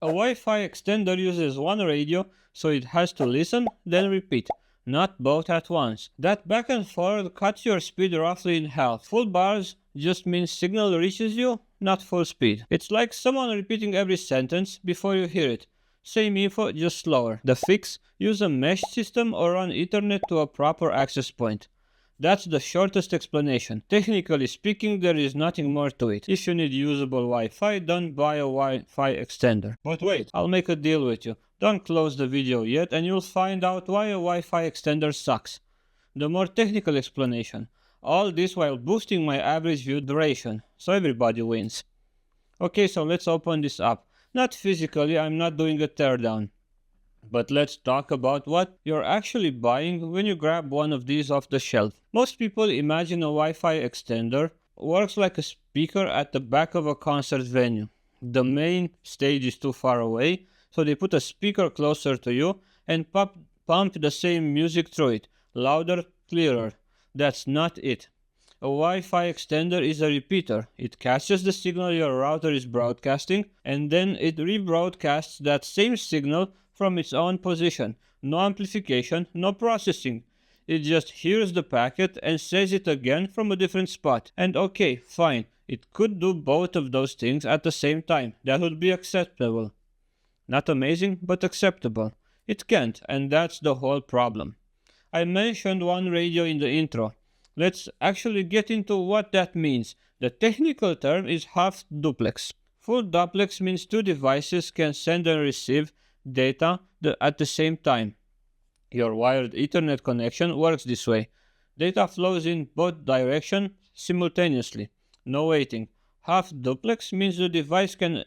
A Wi-Fi extender uses one radio, so it has to listen, then repeat, not both at once. That back and forth cuts your speed roughly in half. Full bars just means signal reaches you, not full speed. It's like someone repeating every sentence before you hear it. Same info, just slower. The fix? Use a mesh system or run Ethernet to a proper access point. That's the shortest explanation. Technically speaking, there is nothing more to it. If you need usable Wi-Fi, don't buy a Wi-Fi extender. But wait, I'll make a deal with you. Don't close the video yet and you'll find out why a Wi-Fi extender sucks. The more technical explanation. All this while boosting my average view duration, so everybody wins. Okay, so let's open this up. Not physically, I'm not doing a teardown. But let's talk about what you're actually buying when you grab one of these off the shelf. Most people imagine a Wi-Fi extender works like a speaker at the back of a concert venue. The main stage is too far away, so they put a speaker closer to you and pump the same music through it, louder, clearer. That's not it. A Wi-Fi extender is a repeater. It catches the signal your router is broadcasting and then it rebroadcasts that same signal from its own position. No amplification, no processing. It just hears the packet and says it again from a different spot. And okay, fine, it could do both of those things at the same time. That would be acceptable. Not amazing, but acceptable. It can't, and that's the whole problem. I mentioned one radio in the intro. Let's actually get into what that means. The technical term is half-duplex. Full duplex means two devices can send and receive data at the same time. Your wired Ethernet connection works this way. Data flows in both directions simultaneously. No waiting. Half-duplex means the device can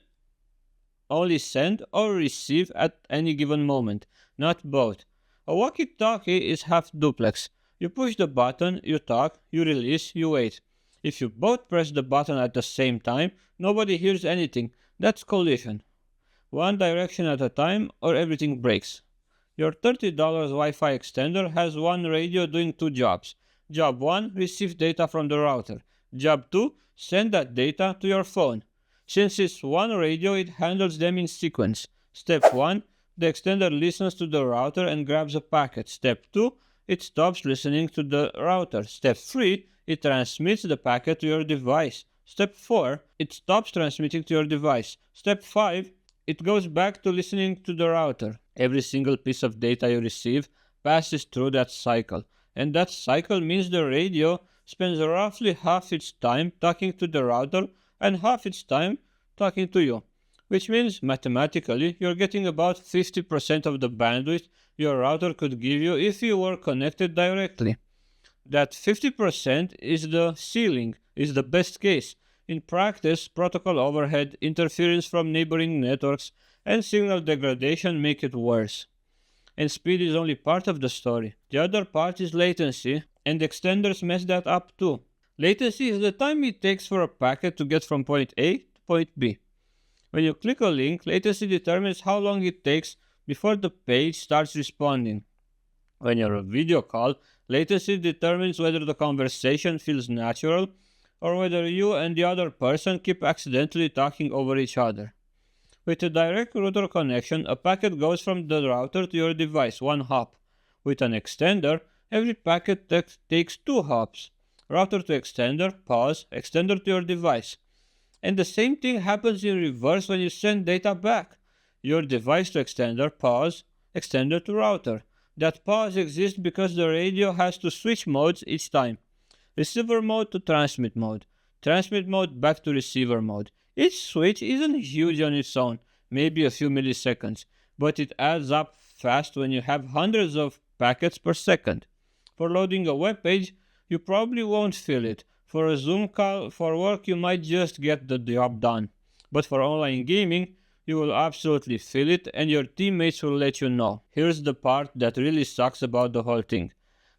only send or receive at any given moment, not both. A walkie-talkie is half-duplex. You push the button, you talk, you release, you wait. If you both press the button at the same time, nobody hears anything. That's collision. One direction at a time or everything breaks. Your $30 Wi-Fi extender has one radio doing two jobs. Job 1, receive data from the router. Job 2, send that data to your phone. Since it's one radio, it handles them in sequence. Step 1, the extender listens to the router and grabs a packet. Step 2, it stops listening to the router. Step 3, it transmits the packet to your device. Step 4, it stops transmitting to your device. Step 5, it goes back to listening to the router. Every single piece of data you receive passes through that cycle. And that cycle means the radio spends roughly half its time talking to the router and half its time talking to you. Which means, mathematically, you're getting about 50% of the bandwidth your router could give you if you were connected directly. That 50% is the ceiling, is the best case. In practice, protocol overhead, interference from neighboring networks, and signal degradation make it worse. And speed is only part of the story. The other part is latency, and extenders mess that up too. Latency is the time it takes for a packet to get from point A to point B. When you click a link, latency determines how long it takes before the page starts responding. When you're a video call, latency determines whether the conversation feels natural or whether you and the other person keep accidentally talking over each other. With a direct router connection, a packet goes from the router to your device, one hop. With an extender, every packet takes two hops. Router to extender, pause, extender to your device. And the same thing happens in reverse when you send data back. Your device to extender, pause, extender to router. That pause exists because the radio has to switch modes each time. Receiver mode to transmit mode back to receiver mode. Each switch isn't huge on its own, maybe a few milliseconds, but it adds up fast when you have hundreds of packets per second. For loading a web page, you probably won't feel it. For a Zoom call for work, you might just get the job done. But for online gaming, you will absolutely feel it and your teammates will let you know. Here's the part that really sucks about the whole thing.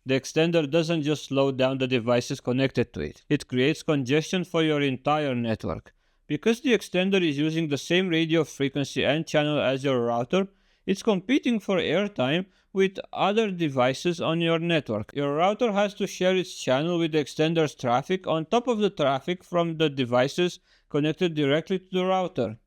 The extender doesn't just slow down the devices connected to it. It creates congestion for your entire network. Because the extender is using the same radio frequency and channel as your router, it's competing for airtime with other devices on your network. Your router has to share its channel with the extender's traffic on top of the traffic from the devices connected directly to the router.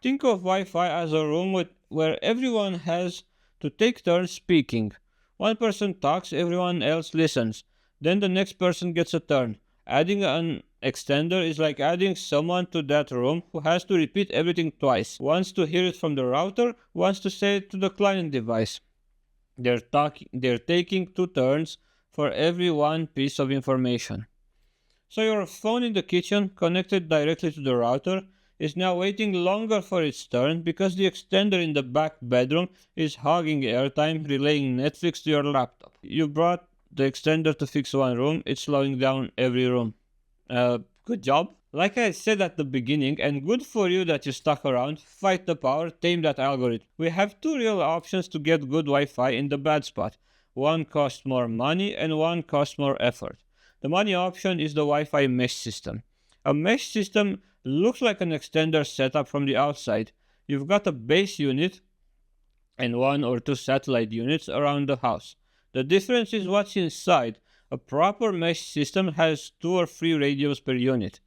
Think of Wi-Fi as a room where everyone has to take turns speaking. One person talks, everyone else listens. Then the next person gets a turn. Adding an extender is like adding someone to that room who has to repeat everything twice. Once to hear it from the router, once to say it to the client device. They're taking two turns for every one piece of information. So your phone in the kitchen, connected directly to the router, is now waiting longer for its turn because the extender in the back bedroom is hogging airtime relaying Netflix to your laptop. You brought the extender to fix one room, it's slowing down every room. Good job. Like I said at the beginning, and good for you that you stuck around, fight the power, tame that algorithm. We have two real options to get good Wi-Fi in the bad spot. One costs more money and one costs more effort. The money option is the Wi-Fi mesh system. A mesh system looks like an extender setup from the outside. You've got a base unit and one or two satellite units around the house. The difference is what's inside. A proper mesh system has 2 or 3 radios per unit.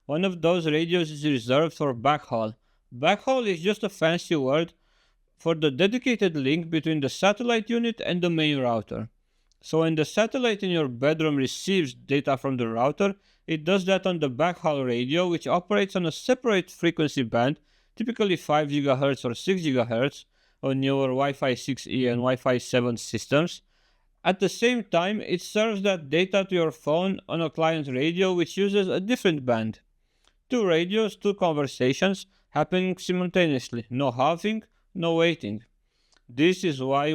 One of those radios is reserved for backhaul. Backhaul is just a fancy word for the dedicated link between the satellite unit and the main router. So when the satellite in your bedroom receives data from the router, it does that on the backhaul radio, which operates on a separate frequency band, typically 5 GHz or 6 GHz on newer Wi-Fi 6E and Wi-Fi 7 systems. At the same time, it serves that data to your phone on a client radio which uses a different band. Two radios, two conversations happening simultaneously. No halving, no waiting. This is why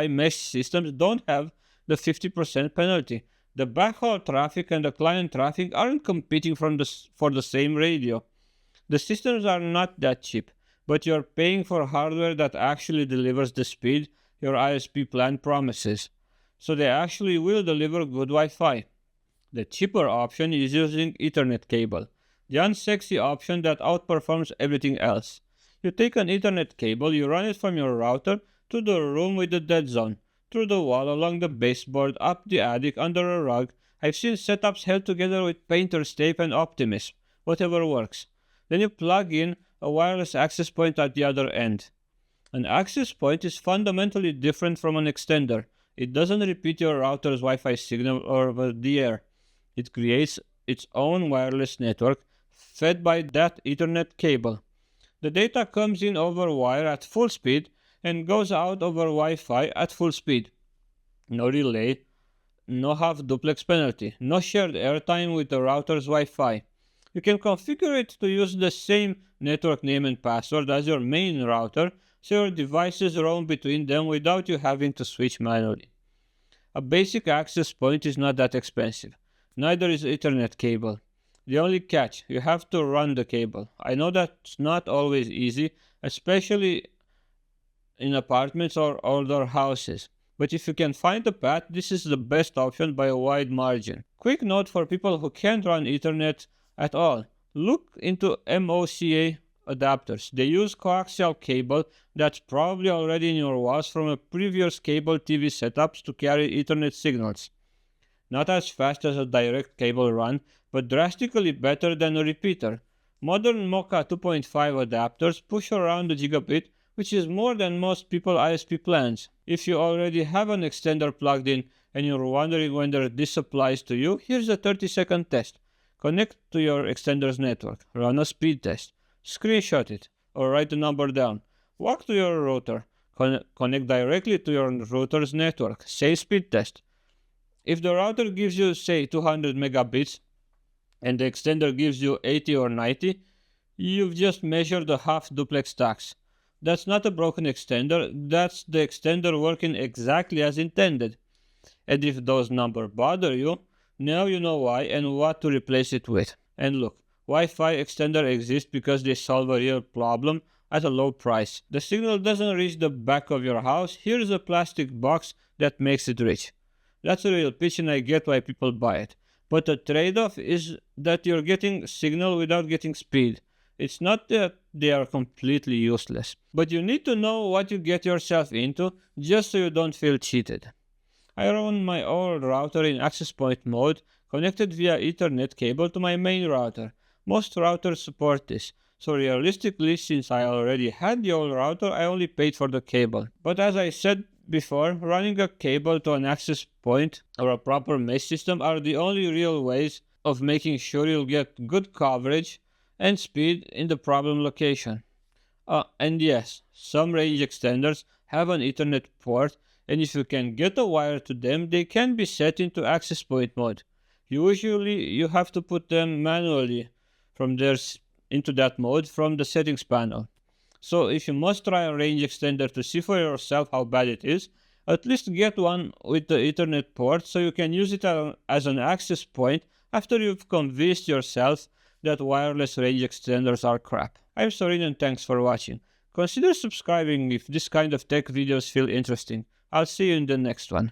mesh systems don't have the 50% penalty. The backhaul traffic and the client traffic aren't competing for the same radio. The systems are not that cheap, but you're paying for hardware that actually delivers the speed your ISP plan promises. So they actually will deliver good Wi-Fi. The cheaper option is using Ethernet cable, the unsexy option that outperforms everything else. You take an Ethernet cable, you run it from your router to the room with the dead zone, through the wall, along the baseboard, up the attic, under a rug. I've seen setups held together with painter's tape and optimism, whatever works. Then you plug in a wireless access point at the other end. An access point is fundamentally different from an extender. It doesn't repeat your router's Wi-Fi signal over the air. It creates its own wireless network fed by that Ethernet cable. The data comes in over wire at full speed and goes out over Wi-Fi at full speed. No relay, no half-duplex penalty, no shared airtime with the router's Wi-Fi. You can configure it to use the same network name and password as your main router, so your devices roam between them without you having to switch manually. A basic access point is not that expensive. Neither is Ethernet cable. The only catch, you have to run the cable. I know that's not always easy, especially in apartments or older houses. But if you can find a path, this is the best option by a wide margin. Quick note for people who can't run Ethernet at all. Look into MOCA adapters. They use coaxial cable that's probably already in your walls from a previous cable TV setups to carry Ethernet signals. Not as fast as a direct cable run, but drastically better than a repeater. Modern MoCA 2.5 adapters push around the gigabit, which is more than most people ISP plans. If you already have an extender plugged in and you're wondering whether this applies to you, here's a 30-second test. Connect to your extender's network, run a speed test, screenshot it, or write the number down. Walk to your router, connect directly to your router's network, say speed test. If the router gives you, say, 200 megabits and the extender gives you 80 or 90, you've just measured the half-duplex tax. That's not a broken extender, that's the extender working exactly as intended. And if those numbers bother you, now you know why and what to replace it with. And look, Wi-Fi extender exists because they solve a real problem at a low price. The signal doesn't reach the back of your house, here's a plastic box that makes it reach. That's a real pitch and I get why people buy it. But the trade-off is that you're getting signal without getting speed. It's not that they are completely useless, but you need to know what you get yourself into just so you don't feel cheated. I run my old router in access point mode, connected via Ethernet cable to my main router. Most routers support this, So realistically, since I already had the old router, I only paid for the cable. But as I said before, running a cable to an access point or a proper mesh system are the only real ways of making sure you'll get good coverage and speed in the problem location. And yes, some range extenders have an Ethernet port, and if you can get a wire to them, they can be set into access point mode. Usually, you have to put them manually from into that mode from the settings panel. So, if you must try a range extender to see for yourself how bad it is, at least get one with the Ethernet port so you can use it as an access point after you've convinced yourself that wireless range extenders are crap. I'm Sorin and thanks for watching. Consider subscribing if this kind of tech videos feel interesting. I'll see you in the next one.